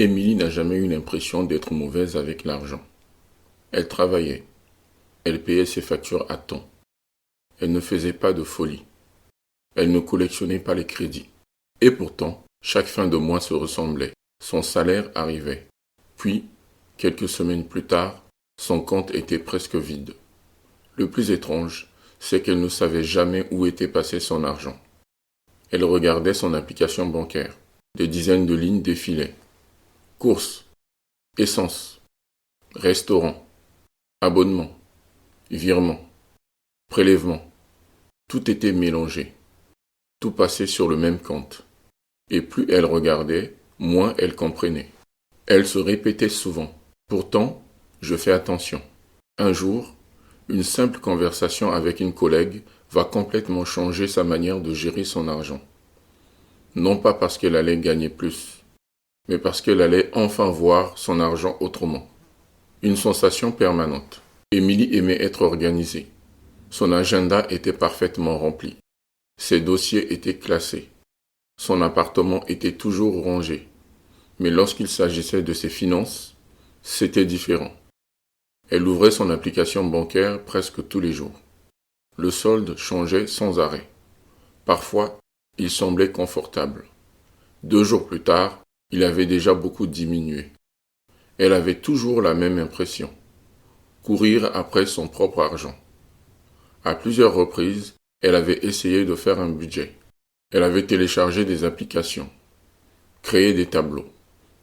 Émilie n'a jamais eu l'impression d'être mauvaise avec l'argent. Elle travaillait, elle payait ses factures à temps. Elle ne faisait pas de folie. Elle ne collectionnait pas les crédits. Et pourtant, chaque fin de mois se ressemblait. Son salaire arrivait. Puis, quelques semaines plus tard, son compte était presque vide. Le plus étrange, c'est qu'elle ne savait jamais où était passé son argent. Elle regardait son application bancaire. Des dizaines de lignes défilaient. Courses, essence, restaurant, abonnement, virement, prélèvement. Tout était mélangé. Tout passait sur le même compte. Et plus elle regardait, moins elle comprenait. Elle se répétait souvent. Pourtant, je fais attention. Un jour, une simple conversation avec une collègue va complètement changer sa manière de gérer son argent. Non pas parce qu'elle allait gagner plus, mais parce qu'elle allait enfin voir son argent autrement. Une sensation permanente. Émilie aimait être organisée. Son agenda était parfaitement rempli. Ses dossiers étaient classés. Son appartement était toujours rangé. Mais lorsqu'il s'agissait de ses finances, c'était différent. Elle ouvrait son application bancaire presque tous les jours. Le solde changeait sans arrêt. Parfois, il semblait confortable. 2 jours plus tard, il avait déjà beaucoup diminué. Elle avait toujours la même impression. Courir après son propre argent. À plusieurs reprises, elle avait essayé de faire un budget. Elle avait téléchargé des applications, créé des tableaux,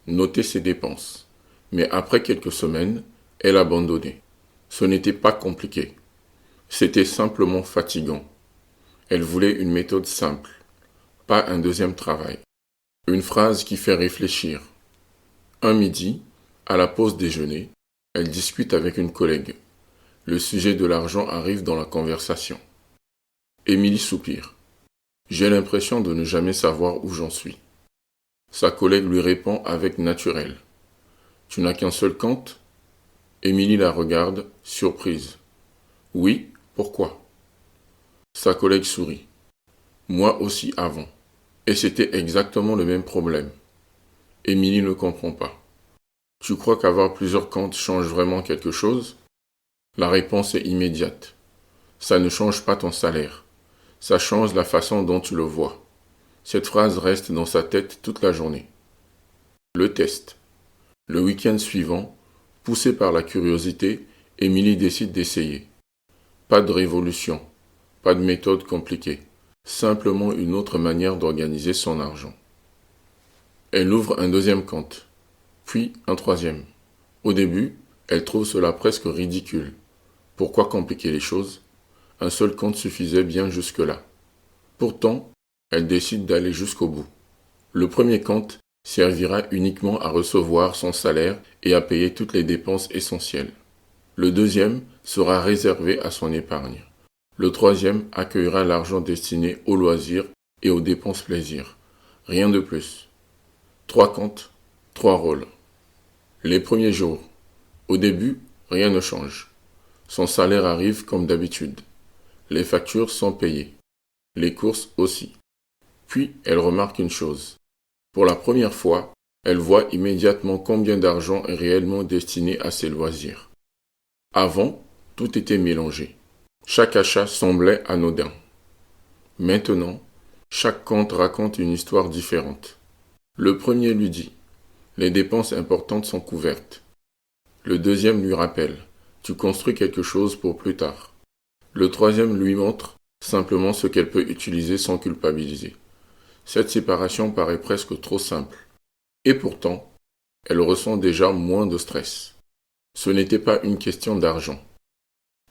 noté ses dépenses. Mais après quelques semaines, elle abandonnait. Ce n'était pas compliqué. C'était simplement fatigant. Elle voulait une méthode simple, pas un deuxième travail. Une phrase qui fait réfléchir. Un midi, à la pause déjeuner, elle discute avec une collègue. Le sujet de l'argent arrive dans la conversation. Émilie soupire. J'ai l'impression de ne jamais savoir où j'en suis. Sa collègue lui répond avec naturel. Tu n'as qu'un seul compte? Émilie la regarde, surprise. Oui, pourquoi? Sa collègue sourit. Moi aussi avant. Et c'était exactement le même problème. Émilie ne comprend pas. Tu crois qu'avoir plusieurs comptes change vraiment quelque chose? La réponse est immédiate. Ça ne change pas ton salaire. Ça change la façon dont tu le vois. Cette phrase reste dans sa tête toute la journée. Le test. Le week-end suivant, poussée par la curiosité, Émilie décide d'essayer. Pas de révolution, pas de méthode compliquée, simplement une autre manière d'organiser son argent. Elle ouvre un deuxième compte, puis un troisième. Au début, elle trouve cela presque ridicule. Pourquoi compliquer les choses? Un seul compte suffisait bien jusque-là. Pourtant, elle décide d'aller jusqu'au bout. Le premier compte servira uniquement à recevoir son salaire et à payer toutes les dépenses essentielles. Le deuxième sera réservé à son épargne. Le troisième accueillera l'argent destiné aux loisirs et aux dépenses plaisir. Rien de plus. 3 comptes, 3 rôles. Les premiers jours. Au début, rien ne change. Son salaire arrive comme d'habitude. Les factures sont payées. Les courses aussi. Puis, elle remarque une chose. Pour la première fois, elle voit immédiatement combien d'argent est réellement destiné à ses loisirs. Avant, tout était mélangé. Chaque achat semblait anodin. Maintenant, chaque compte raconte une histoire différente. Le premier lui dit « Les dépenses importantes sont couvertes ». Le deuxième lui rappelle « Tu construis quelque chose pour plus tard ». Le troisième lui montre simplement ce qu'elle peut utiliser sans culpabiliser. Cette séparation paraît presque trop simple. Et pourtant, elle ressent déjà moins de stress. Ce n'était pas une question d'argent.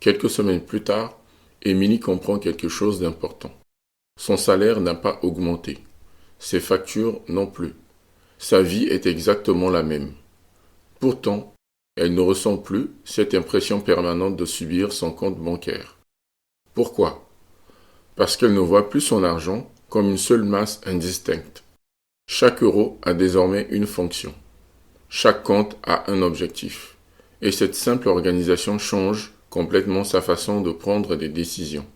Quelques semaines plus tard, Émilie comprend quelque chose d'important. Son salaire n'a pas augmenté. Ses factures non plus. Sa vie est exactement la même. Pourtant, elle ne ressent plus cette impression permanente de subir son compte bancaire. Pourquoi? Parce qu'elle ne voit plus son argent comme une seule masse indistincte. Chaque euro a désormais une fonction. Chaque compte a un objectif. Et cette simple organisation change complètement sa façon de prendre des décisions.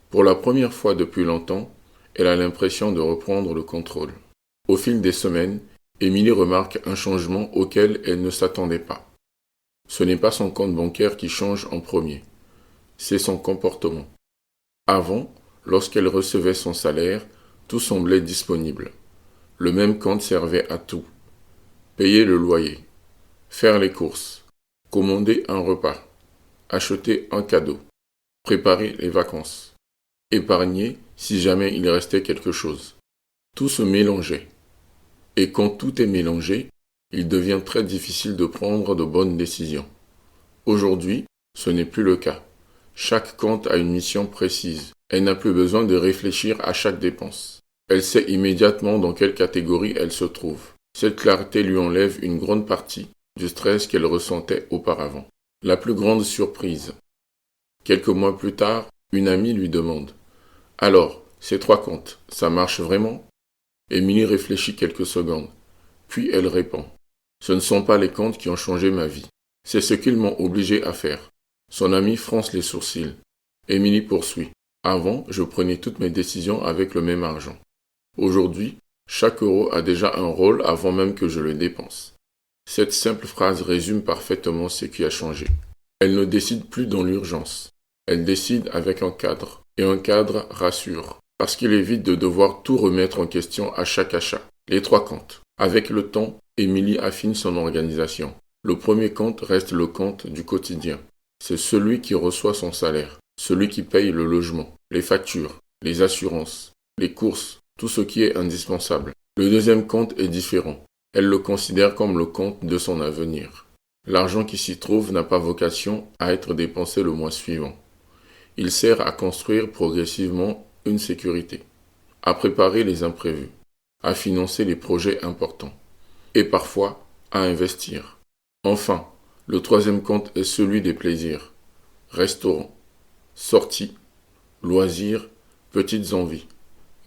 Pour la première fois depuis longtemps, elle a l'impression de reprendre le contrôle. Au fil des semaines, Émilie remarque un changement auquel elle ne s'attendait pas. Ce n'est pas son compte bancaire qui change en premier, c'est son comportement. Avant, lorsqu'elle recevait son salaire, tout semblait disponible. Le même compte servait à tout. Payer le loyer, faire les courses, commander un repas, acheter un cadeau, préparer les vacances, épargner si jamais il restait quelque chose. Tout se mélangeait. Et quand tout est mélangé, il devient très difficile de prendre de bonnes décisions. Aujourd'hui, ce n'est plus le cas. Chaque compte a une mission précise. Elle n'a plus besoin de réfléchir à chaque dépense. Elle sait immédiatement dans quelle catégorie elle se trouve. Cette clarté lui enlève une grande partie du stress qu'elle ressentait auparavant. La plus grande surprise. Quelques mois plus tard, une amie lui demande « Alors, ces 3 comptes, ça marche vraiment ?» Émilie réfléchit quelques secondes. Puis elle répond « Ce ne sont pas les comptes qui ont changé ma vie. C'est ce qu'ils m'ont obligé à faire. » Son amie fronce les sourcils. Émilie poursuit. « Avant, je prenais toutes mes décisions avec le même argent. Aujourd'hui, chaque euro a déjà un rôle avant même que je le dépense. » Cette simple phrase résume parfaitement ce qui a changé. Elle ne décide plus dans l'urgence. Elle décide avec un cadre. Et un cadre rassure, parce qu'il évite de devoir tout remettre en question à chaque achat. Les 3 comptes. Avec le temps, Émilie affine son organisation. Le premier compte reste le compte du quotidien. C'est celui qui reçoit son salaire, celui qui paye le logement, les factures, les assurances, les courses, tout ce qui est indispensable. Le deuxième compte est différent. Elle le considère comme le compte de son avenir. L'argent qui s'y trouve n'a pas vocation à être dépensé le mois suivant. Il sert à construire progressivement une sécurité, à préparer les imprévus, à financer les projets importants, et parfois à investir. Enfin, le troisième compte est celui des plaisirs. Restaurants, sorties, loisirs, petites envies.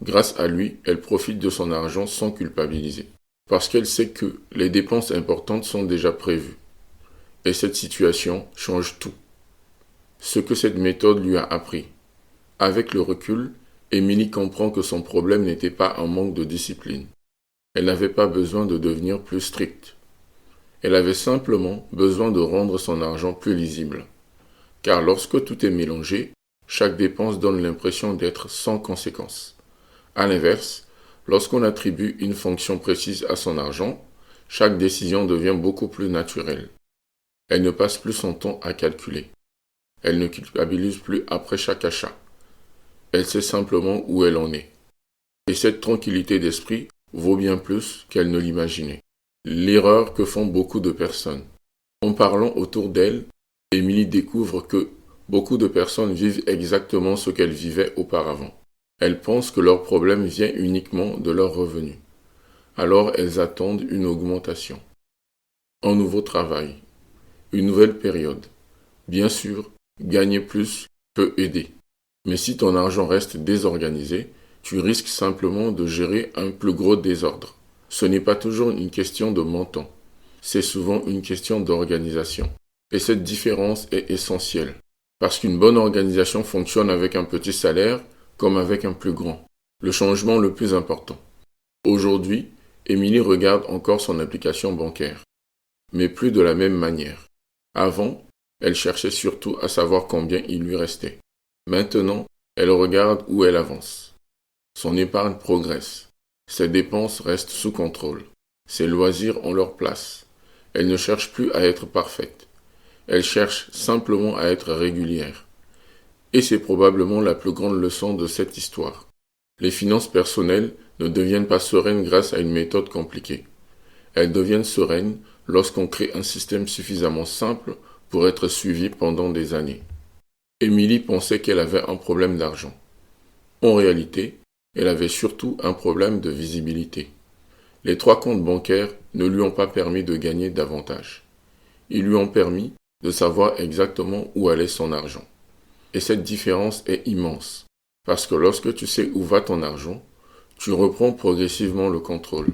Grâce à lui, elle profite de son argent sans culpabiliser, parce qu'elle sait que les dépenses importantes sont déjà prévues. Et cette situation change tout. Ce que cette méthode lui a appris. Avec le recul, Émilie comprend que son problème n'était pas un manque de discipline. Elle n'avait pas besoin de devenir plus stricte. Elle avait simplement besoin de rendre son argent plus lisible. Car lorsque tout est mélangé, chaque dépense donne l'impression d'être sans conséquence. À l'inverse, lorsqu'on attribue une fonction précise à son argent, chaque décision devient beaucoup plus naturelle. Elle ne passe plus son temps à calculer. Elle ne culpabilise plus après chaque achat. Elle sait simplement où elle en est. Et cette tranquillité d'esprit vaut bien plus qu'elle ne l'imaginait. L'erreur que font beaucoup de personnes. En parlant autour d'elle, Émilie découvre que beaucoup de personnes vivent exactement ce qu'elles vivaient auparavant. Elles pensent que leur problème vient uniquement de leurs revenus. Alors elles attendent une augmentation. Un nouveau travail. Une nouvelle période. Bien sûr, gagner plus peut aider. Mais si ton argent reste désorganisé, tu risques simplement de gérer un plus gros désordre. Ce n'est pas toujours une question de montant. C'est souvent une question d'organisation. Et cette différence est essentielle. Parce qu'une bonne organisation fonctionne avec un petit salaire comme avec un plus grand. Le changement le plus important. Aujourd'hui, Émilie regarde encore son application bancaire. Mais plus de la même manière. Avant, elle cherchait surtout à savoir combien il lui restait. Maintenant, elle regarde où elle avance. Son épargne progresse. Ses dépenses restent sous contrôle. Ses loisirs ont leur place. Elle ne cherche plus à être parfaite. Elle cherche simplement à être régulière. Et c'est probablement la plus grande leçon de cette histoire. Les finances personnelles ne deviennent pas sereines grâce à une méthode compliquée. Elles deviennent sereines lorsqu'on crée un système suffisamment simple pour être suivi pendant des années. Émilie pensait qu'elle avait un problème d'argent. En réalité, elle avait surtout un problème de visibilité. Les 3 comptes bancaires ne lui ont pas permis de gagner davantage. Ils lui ont permis de savoir exactement où allait son argent. Et cette différence est immense, parce que lorsque tu sais où va ton argent, tu reprends progressivement le contrôle.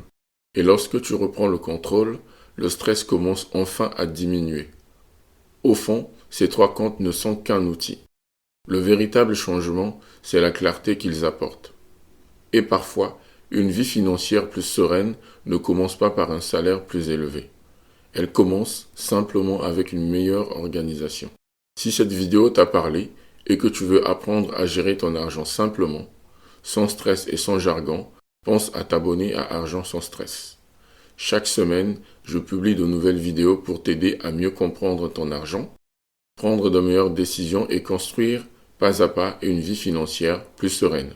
Et lorsque tu reprends le contrôle, le stress commence enfin à diminuer. Au fond, ces 3 comptes ne sont qu'un outil. Le véritable changement, c'est la clarté qu'ils apportent. Et parfois, Une vie financière plus sereine ne commence pas par un salaire plus élevé. Elle commence simplement avec une meilleure organisation. Si cette vidéo t'a parlé et que tu veux apprendre à gérer ton argent simplement, sans stress et sans jargon, pense à t'abonner à Argent sans stress. Chaque semaine, je publie de nouvelles vidéos pour t'aider à mieux comprendre ton argent, prendre de meilleures décisions et construire pas à pas une vie financière plus sereine.